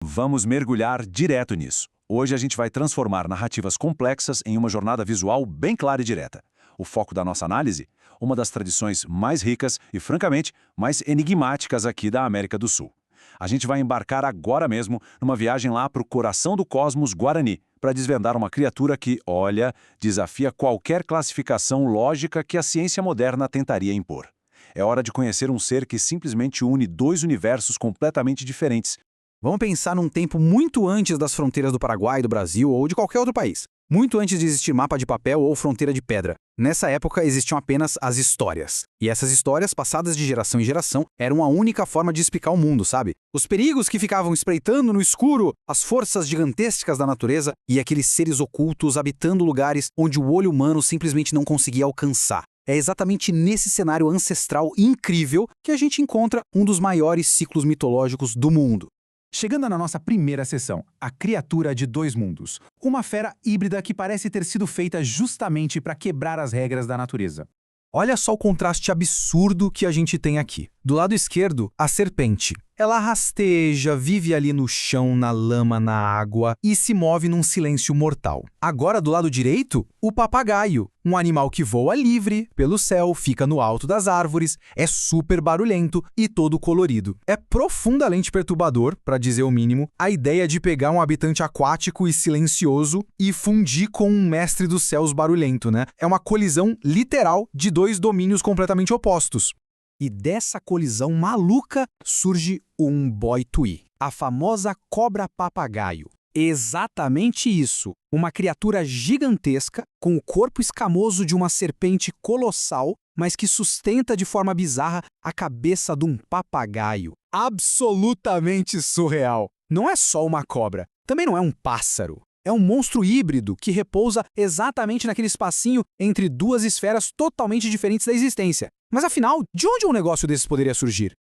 Vamos mergulhar direto nisso. Hoje a gente vai transformar narrativas complexas em uma jornada visual bem clara e direta. O foco da nossa análise? Uma das tradições mais ricas e, francamente, mais enigmáticas aqui da América do Sul. A gente vai embarcar agora mesmo numa viagem lá para o coração do cosmos Guarani, para desvendar uma criatura que, olha, desafia qualquer classificação lógica que a ciência moderna tentaria impor. É hora de conhecer um ser que simplesmente une dois universos completamente diferentes. Vamos pensar num tempo muito antes das fronteiras do Paraguai, do Brasil ou de qualquer outro país. Muito antes de existir mapa de papel ou fronteira de pedra. Nessa época existiam apenas as histórias. E essas histórias, passadas de geração em geração, eram a única forma de explicar o mundo, sabe? Os perigos que ficavam espreitando no escuro, as forças gigantescas da natureza e aqueles seres ocultos habitando lugares onde o olho humano simplesmente não conseguia alcançar. É exatamente nesse cenário ancestral incrível que a gente encontra um dos maiores ciclos mitológicos do mundo. Chegando na nossa primeira sessão, a criatura de dois mundos. Uma fera híbrida que parece ter sido feita justamente para quebrar as regras da natureza. Olha só o contraste absurdo que a gente tem aqui. Do lado esquerdo, a serpente. Ela rasteja, vive ali no chão, na lama, na água e se move num silêncio mortal. Agora, do lado direito, o papagaio. Um animal que voa livre, pelo céu, fica no alto das árvores, é super barulhento e todo colorido. É profundamente perturbador, para dizer o mínimo, a ideia de pegar um habitante aquático e silencioso e fundir com um mestre dos céus barulhento, né? É uma colisão literal de dois domínios completamente opostos. E dessa colisão maluca surge o Umboituí, a famosa cobra-papagaio. Exatamente isso, uma criatura gigantesca com o corpo escamoso de uma serpente colossal, mas que sustenta de forma bizarra a cabeça de um papagaio. Absolutamente surreal. Não é só uma cobra, também não é um pássaro. É um monstro híbrido que repousa exatamente naquele espacinho entre duas esferas totalmente diferentes da existência. Mas afinal, de onde um negócio desses poderia surgir?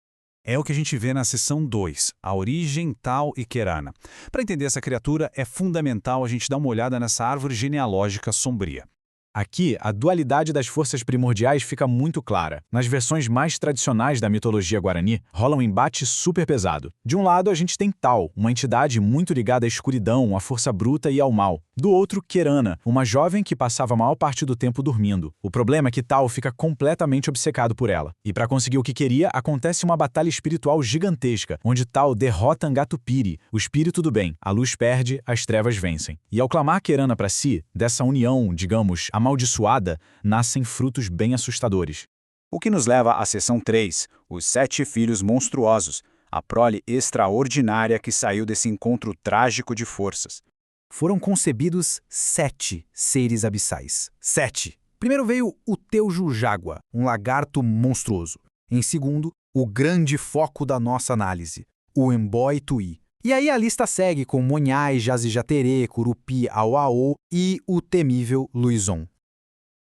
É o que a gente vê na seção 2, a origem, Tal e Querana. Para entender essa criatura, é fundamental a gente dar uma olhada nessa árvore genealógica sombria. Aqui, a dualidade das forças primordiais fica muito clara. Nas versões mais tradicionais da mitologia guarani, rola um embate super pesado. De um lado, a gente tem Tal, uma entidade muito ligada à escuridão, à força bruta e ao mal. Do outro, Querana, uma jovem que passava a maior parte do tempo dormindo. O problema é que Tal fica completamente obcecado por ela. E para conseguir o que queria, acontece uma batalha espiritual gigantesca, onde Tal derrota Angatupiri, o espírito do bem. A luz perde, as trevas vencem. E ao clamar Querana para si, dessa união, digamos, amaldiçoada, nascem frutos bem assustadores. O que nos leva à seção 3, os 7 filhos monstruosos, a prole extraordinária que saiu desse encontro trágico de forças. Foram concebidos 7 seres abissais. 7. Primeiro veio o Teujujágua, um lagarto monstruoso. Em segundo, o grande foco da nossa análise, o Umboituí. E aí a lista segue com Monhai, Jazijaterê, Curupi, Auaô e o temível Luizon.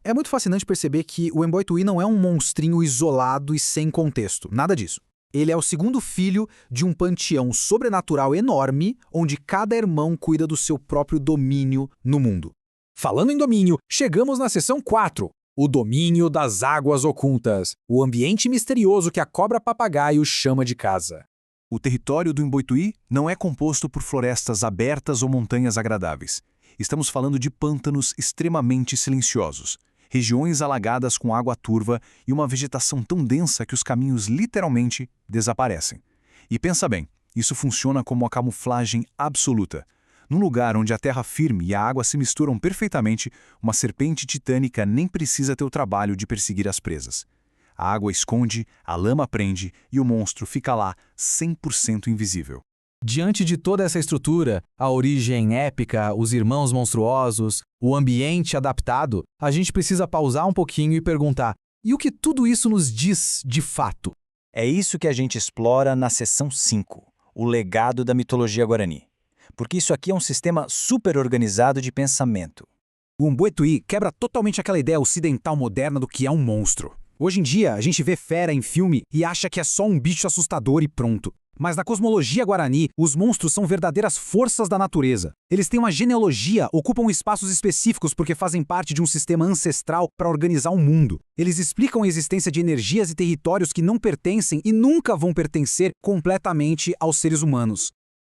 É muito fascinante perceber que o Umboituí não é um monstrinho isolado e sem contexto, nada disso. Ele é o segundo filho de um panteão sobrenatural enorme, onde cada irmão cuida do seu próprio domínio no mundo. Falando em domínio, chegamos na seção 4, o domínio das águas ocultas, o ambiente misterioso que a cobra-papagaio chama de casa. O território do Umboituí não é composto por florestas abertas ou montanhas agradáveis. Estamos falando de pântanos extremamente silenciosos, regiões alagadas com água turva e uma vegetação tão densa que os caminhos literalmente desaparecem. E pensa bem, isso funciona como uma camuflagem absoluta. Num lugar onde a terra firme e a água se misturam perfeitamente, uma serpente titânica nem precisa ter o trabalho de perseguir as presas. A água esconde, a lama prende e o monstro fica lá 100% invisível. Diante de toda essa estrutura, a origem épica, os irmãos monstruosos, o ambiente adaptado, a gente precisa pausar um pouquinho e perguntar: e o que tudo isso nos diz de fato? É isso que a gente explora na seção 5, o legado da mitologia guarani. Porque isso aqui é um sistema super organizado de pensamento. O Umboituí quebra totalmente aquela ideia ocidental moderna do que é um monstro. Hoje em dia, a gente vê fera em filme e acha que é só um bicho assustador e pronto. Mas na cosmologia guarani, os monstros são verdadeiras forças da natureza. Eles têm uma genealogia, ocupam espaços específicos porque fazem parte de um sistema ancestral para organizar o mundo. Eles explicam a existência de energias e territórios que não pertencem e nunca vão pertencer completamente aos seres humanos.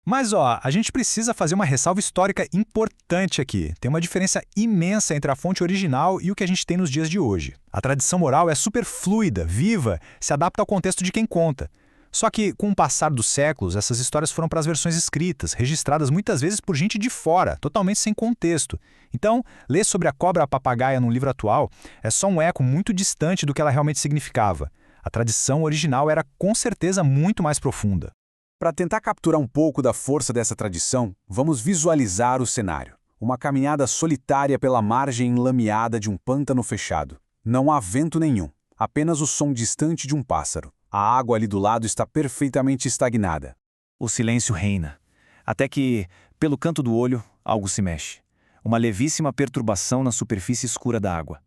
Mas, a gente precisa fazer uma ressalva histórica importante aqui. Tem uma diferença imensa entre a fonte original e o que a gente tem nos dias de hoje. A tradição oral é super fluida, viva, se adapta ao contexto de quem conta. Só que, com o passar dos séculos, essas histórias foram para as versões escritas, registradas muitas vezes por gente de fora, totalmente sem contexto. Então, ler sobre a cobra papagaia num livro atual é só um eco muito distante do que ela realmente significava. A tradição original era, com certeza, muito mais profunda. Para tentar capturar um pouco da força dessa tradição, vamos visualizar o cenário. Uma caminhada solitária pela margem enlameada de um pântano fechado. Não há vento nenhum, apenas o som distante de um pássaro. A água ali do lado está perfeitamente estagnada. O silêncio reina, até que, pelo canto do olho, algo se mexe. Uma levíssima perturbação na superfície escura da água.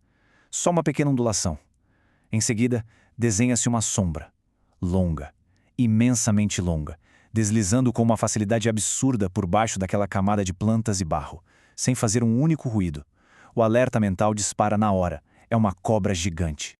Só uma pequena ondulação. Em seguida, desenha-se uma sombra. Longa, imensamente longa, deslizando com uma facilidade absurda por baixo daquela camada de plantas e barro, sem fazer um único ruído. O alerta mental dispara na hora. É uma cobra gigante.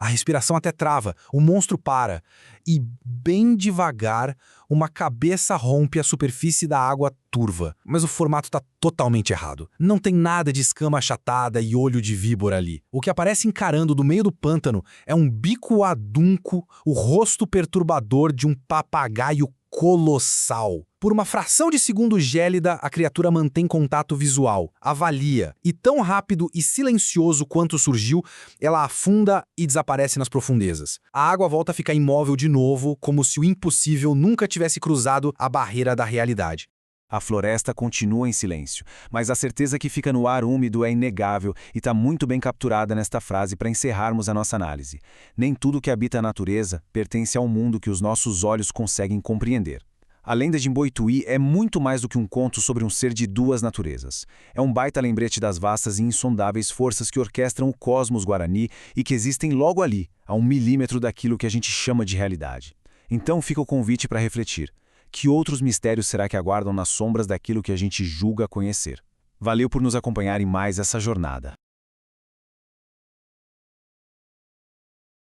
A respiração até trava, o monstro para. E, bem devagar, uma cabeça rompe a superfície da água turva. Mas o formato está totalmente errado. Não tem nada de escama achatada e olho de víbora ali. O que aparece encarando do meio do pântano é um bico adunco, o rosto perturbador de um papagaio colossal. Por uma fração de segundo gélida, a criatura mantém contato visual, avalia, e tão rápido e silencioso quanto surgiu, ela afunda e desaparece nas profundezas. A água volta a ficar imóvel de novo, como se o impossível nunca tivesse cruzado a barreira da realidade. A floresta continua em silêncio, mas a certeza que fica no ar úmido é inegável e está muito bem capturada nesta frase para encerrarmos a nossa análise. Nem tudo que habita a natureza pertence ao mundo que os nossos olhos conseguem compreender. A lenda de Mboituí é muito mais do que um conto sobre um ser de duas naturezas. É um baita lembrete das vastas e insondáveis forças que orquestram o cosmos guarani e que existem logo ali, a 1 milímetro daquilo que a gente chama de realidade. Então fica o convite para refletir. Que outros mistérios será que aguardam nas sombras daquilo que a gente julga conhecer? Valeu por nos acompanhar em mais essa jornada.